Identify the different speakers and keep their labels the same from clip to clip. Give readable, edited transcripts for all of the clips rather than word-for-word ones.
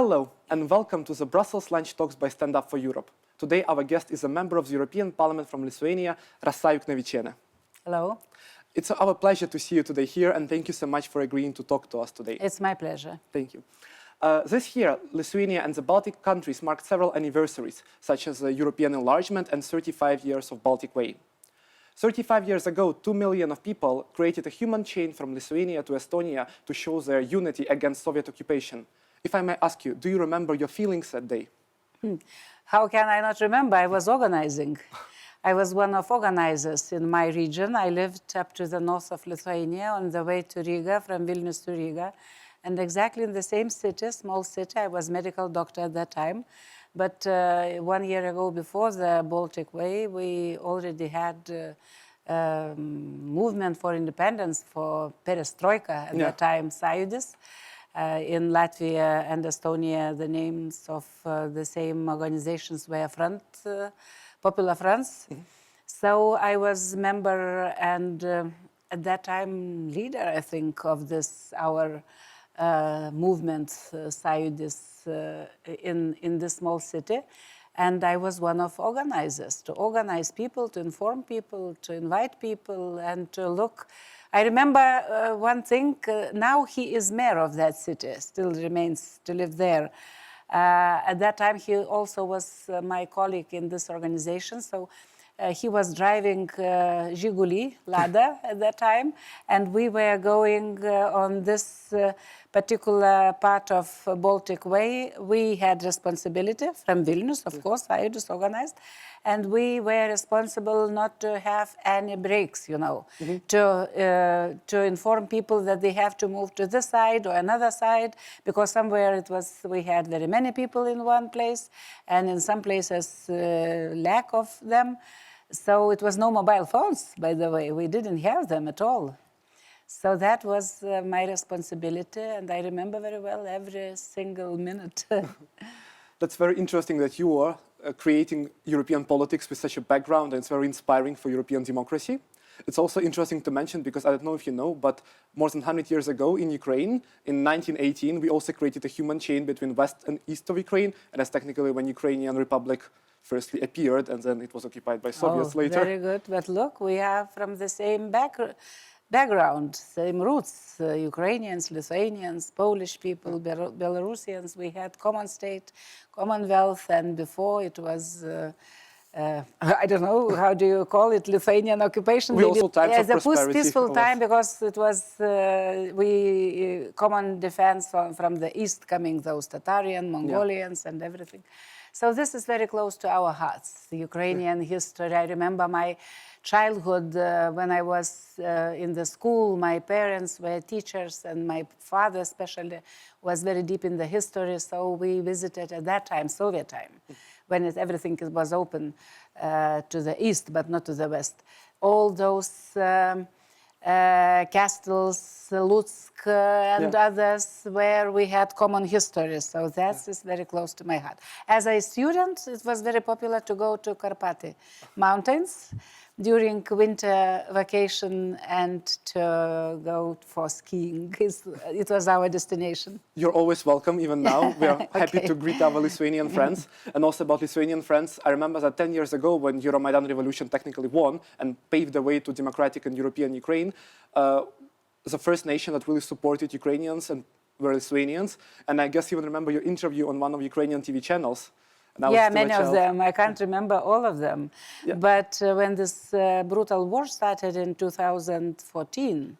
Speaker 1: Hello, and welcome to the Brussels Lunch Talks by Stand Up for Europe. Today, our guest is a member of the European Parliament from Lithuania, Rasa Juknevičienė.
Speaker 2: Hello.
Speaker 1: It's our pleasure to see you today here, and thank you so much for agreeing to talk to us today.
Speaker 2: It's my pleasure.
Speaker 1: Thank you. This year, Lithuania and the Baltic countries marked several anniversaries, such as the European enlargement and 35 years of Baltic Way. 35 years ago, 2 million of people created a human chain from Lithuania to Estonia to show their unity against Soviet occupation. If I may ask you, do you remember your feelings that day?
Speaker 2: How can I not remember? I was organizing. I was one of organizers in my region. I lived up to the north of Lithuania on the way to Riga, from Vilnius to Riga. And exactly in the same city, small city, I was medical doctor at that time. But 1 year ago, before the Baltic Way, we already had movement for independence, for perestroika at that time, Sąjūdis. In Latvia and Estonia, the names of the same organizations were Popular Fronts. So I was member and at that time leader, I think, of this, our movement, Sąjūdis, in this small city. And I was one of organizers, to organize people, to inform people, to invite people, and to look. I remember one thing, now he is mayor of that city, still remains to live there. At that time, he also was my colleague in this organization, so he was driving Žigulį, Lada at that time, and we were going on this particular part of Baltic Way. We had responsibility from Vilnius, of course, I just organized, and we were responsible not to have any breaks, you know, to inform people that they have to move to this side or another side, because somewhere it was, we had very many people in one place, and in some places lack of them. So it was no mobile phones, by the way. We didn't have them at all. So that was my responsibility, and I remember very well every single minute.
Speaker 1: That's very interesting that you are creating European politics with such a background, and it's very inspiring for European democracy. It's also interesting to mention, because I don't know if you know, but more than 100 years ago in Ukraine, in 1918, we also created a human chain between west and east of Ukraine, and that's technically when Ukrainian Republic firstly appeared, and then it was occupied by Soviets later.
Speaker 2: Very good, but look, we are from the same background, same roots, Ukrainians, Lithuanians, Polish people, Belarusians. We had common state, Commonwealth, and before it was, I don't know, how do you call it, Lithuanian occupation?
Speaker 1: We also times of
Speaker 2: the
Speaker 1: prosperity.
Speaker 2: peaceful time, because it was common defense from the east coming, those Tatarian, Mongolians, and everything. So this is very close to our hearts, the Ukrainian history. I remember my childhood when I was in the school. My parents were teachers, and my father especially was very deep in the history. So we visited at that time, Soviet time, when everything was open to the east, but not to the west. All those castles, Lutsk and others, where we had common history. So that is very close to my heart. As a student, it was very popular to go to Karpaty mountains during winter vacation and to go for skiing. It was our destination.
Speaker 1: You're always welcome, even now. We are happy to greet our Lithuanian friends. And also about Lithuanian friends, I remember that 10 years ago, when Euromaidan revolution technically won and paved the way to democratic and European Ukraine, the first nation that really supported Ukrainians and were Lithuanians. And I guess you will remember your interview on one of Ukrainian TV channels.
Speaker 2: Yeah, many of them. I can't remember all of them. Yeah. But when this brutal war started in 2014,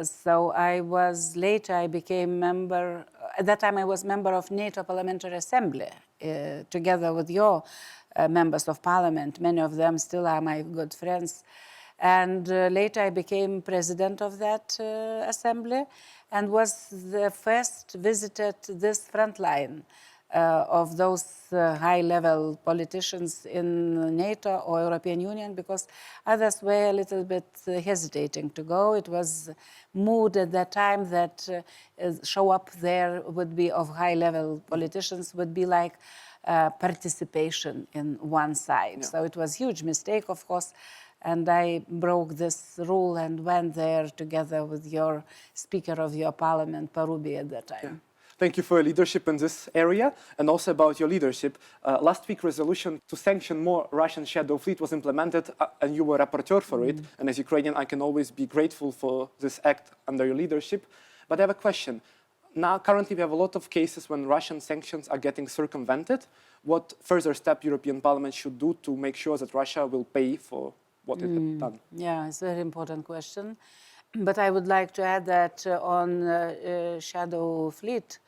Speaker 2: so I became member, at that time I was member of NATO Parliamentary Assembly, together with your members of parliament. Many of them still are my good friends. And later I became president of that assembly, and was the first visited this front line of those high-level politicians in NATO or European Union, because others were a little bit hesitating to go. It was mood at that time that show up there would be of high-level politicians, would be like participation in one side. Yeah. So it was a huge mistake, of course. And I broke this rule and went there together with your Speaker of your Parliament, Parubi, at that time. Yeah.
Speaker 1: Thank you for your leadership in this area, and also about your leadership. Last week, resolution to sanction more Russian shadow fleet was implemented, and you were rapporteur for it. And as Ukrainian, I can always be grateful for this act under your leadership. But I have a question. Now, currently, we have a lot of cases when Russian sanctions are getting circumvented. What further step European Parliament should do to make sure that Russia will pay for what it has done?
Speaker 2: Yeah, it's a very important question. But I would like to add that on Shadow Fleet,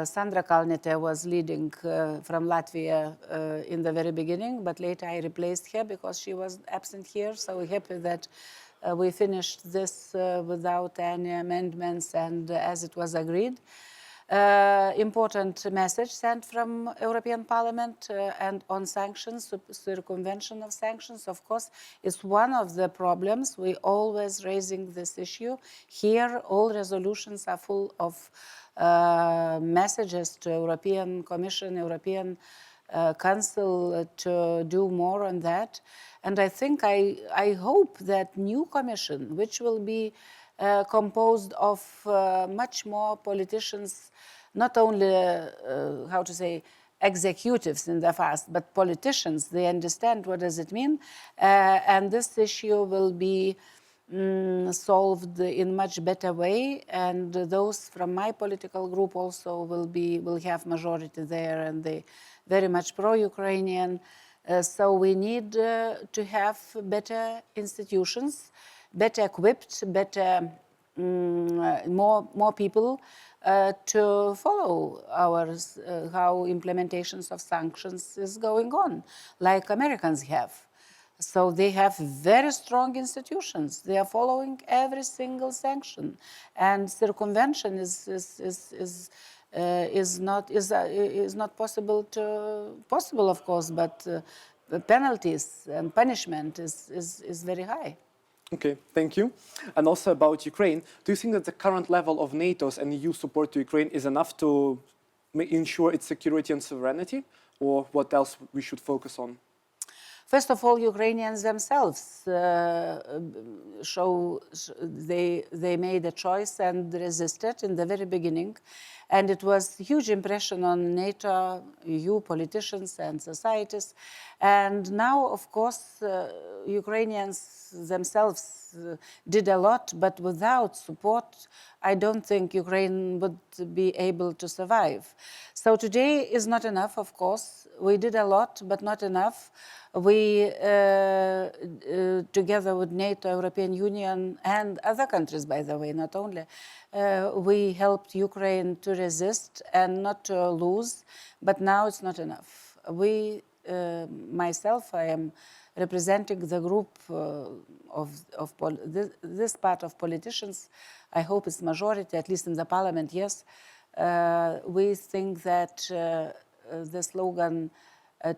Speaker 2: Sandra Kalnete was leading from Latvia in the very beginning, but later I replaced her because she was absent here. So we're happy that we finished this without any amendments and as it was agreed. Important message sent from European Parliament and on sanctions, circumvention of sanctions, of course, is one of the problems. We always raising this issue. Here, all resolutions are full of messages to European Commission, European Council to do more on that. And I think, I hope that new Commission, which will be composed of much more politicians, not only, how to say, executives in the past, but politicians, they understand what does it mean. And this issue will be solved in much better way. And those from my political group also will have majority there, and they very much pro-Ukrainian. So we need to have better institutions, better equipped, better, more people to follow how implementations of sanctions is going on, like Americans have. So they have very strong institutions. They are following every single sanction, and circumvention is not possible, of course, but penalties and punishment is very high.
Speaker 1: Okay, thank you. And also about Ukraine, do you think that the current level of NATO's and EU support to Ukraine is enough to ensure its security and sovereignty, or what else we should focus on?
Speaker 2: First of all, Ukrainians themselves they made a choice and resisted in the very beginning. And it was a huge impression on NATO, EU politicians and societies. And now, of course, Ukrainians themselves did a lot, but without support, I don't think Ukraine would be able to survive. So today is not enough, of course. We did a lot, but not enough. We, together with NATO, European Union, and other countries, by the way, not only, we helped Ukraine to resist and not to lose, but now it's not enough. Myself, I am representing the group this part of politicians. I hope it's majority, at least in the parliament, yes. We think that the slogan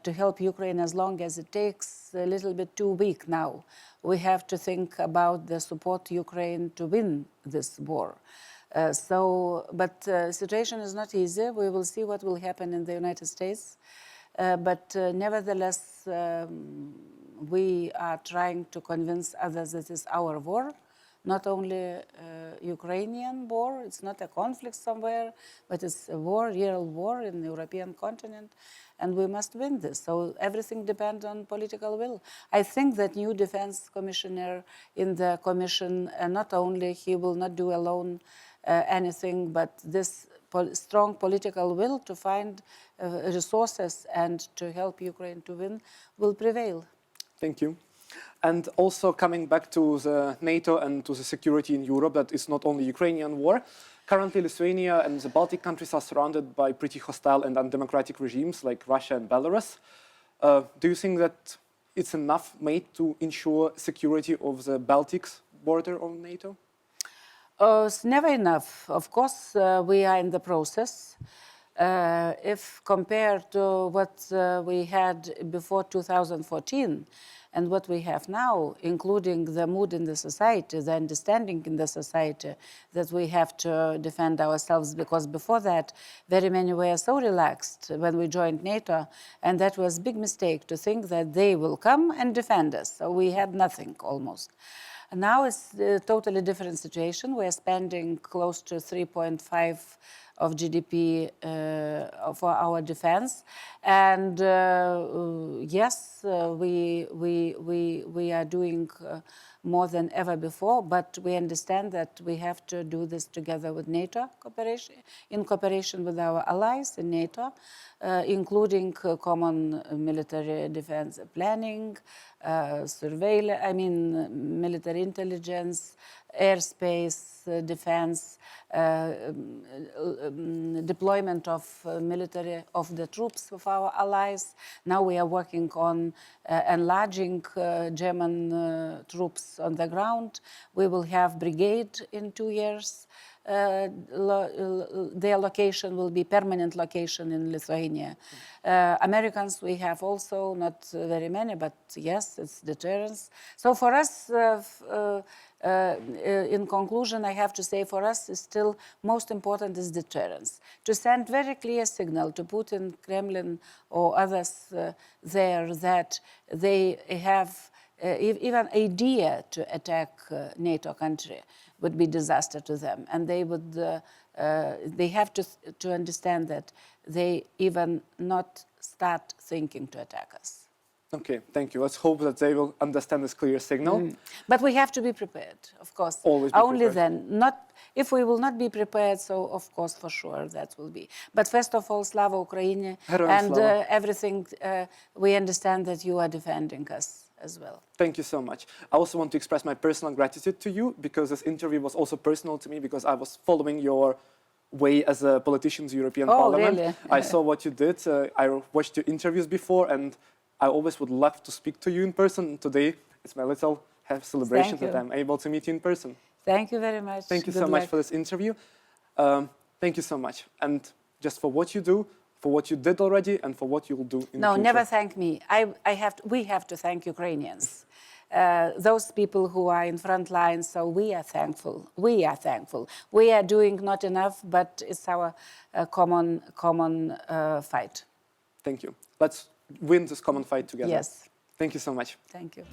Speaker 2: to help Ukraine as long as it takes a little bit too weak now. We have to think about the support to Ukraine to win this war. But the situation is not easy. We will see what will happen in the United States. But nevertheless, we are trying to convince others that it's our war, not only Ukrainian war. It's not a conflict somewhere, but it's a war, real war in the European continent, and we must win this. So everything depends on political will. I think that new defense commissioner in the commission, not only he will not do alone anything, but this strong political will to find resources and to help Ukraine to win will prevail.
Speaker 1: Thank you. And also coming back to the NATO and to the security in Europe, that is not only Ukrainian war. Currently, Lithuania and the Baltic countries are surrounded by pretty hostile and undemocratic regimes like Russia and Belarus. Do you think that it's enough made to ensure security of the Baltics border of NATO?
Speaker 2: It's never enough. Of course, we are in the process. If compared to what we had before 2014 and what we have now, including the mood in the society, the understanding in the society that we have to defend ourselves, because before that, very many were so relaxed when we joined NATO, and that was a big mistake to think that they will come and defend us. So we had nothing almost. Now it's a totally different situation. We're spending close to 3.5 of GDP for our defense. And yes, we are doing more than ever before, but we understand that we have to do this together with NATO cooperation, in cooperation with our allies in NATO, including common military defense planning, surveillance, military intelligence, airspace defense, deployment of the troops of our allies. Now we are working on enlarging German troops on the ground. We will have brigade in 2 years. Their location will be permanent location in Lithuania. Americans we have also, not very many, but yes, it's deterrence. So for us, in conclusion, I have to say for us is still most important is deterrence. To send very clear signal to Putin, Kremlin or others there that they have even idea to attack NATO country would be disaster to them, and they would they have to understand that they even not start thinking to attack us.
Speaker 1: Okay, thank you. Let's hope that they will understand this clear signal.
Speaker 2: But we have to be prepared, of course.
Speaker 1: Always be
Speaker 2: Only
Speaker 1: prepared.
Speaker 2: then. Not if we will not be prepared. So of course, for sure, that will be. But first of all, Slava Ukraini, and everything. We understand that you are defending us as well.
Speaker 1: Thank you so much. I also want to express my personal gratitude to you, because this interview was also personal to me, because I was following your way as a politician in the European Parliament.
Speaker 2: Really?
Speaker 1: I saw what you did. I watched your interviews before, and I always would love to speak to you in person. Today, it's my little celebration that I'm able to meet you in person.
Speaker 2: Thank you very much.
Speaker 1: Thank you so much for this interview. Thank you so much. And just for what you do, for what you did already, and for what you'll do in the future.
Speaker 2: No, never thank me. We have to thank Ukrainians. Those people who are in front lines, so we are thankful. We are thankful. We are doing not enough, but it's our common fight.
Speaker 1: Thank you. Let's win this common fight together.
Speaker 2: Yes.
Speaker 1: Thank you so much.
Speaker 2: Thank you.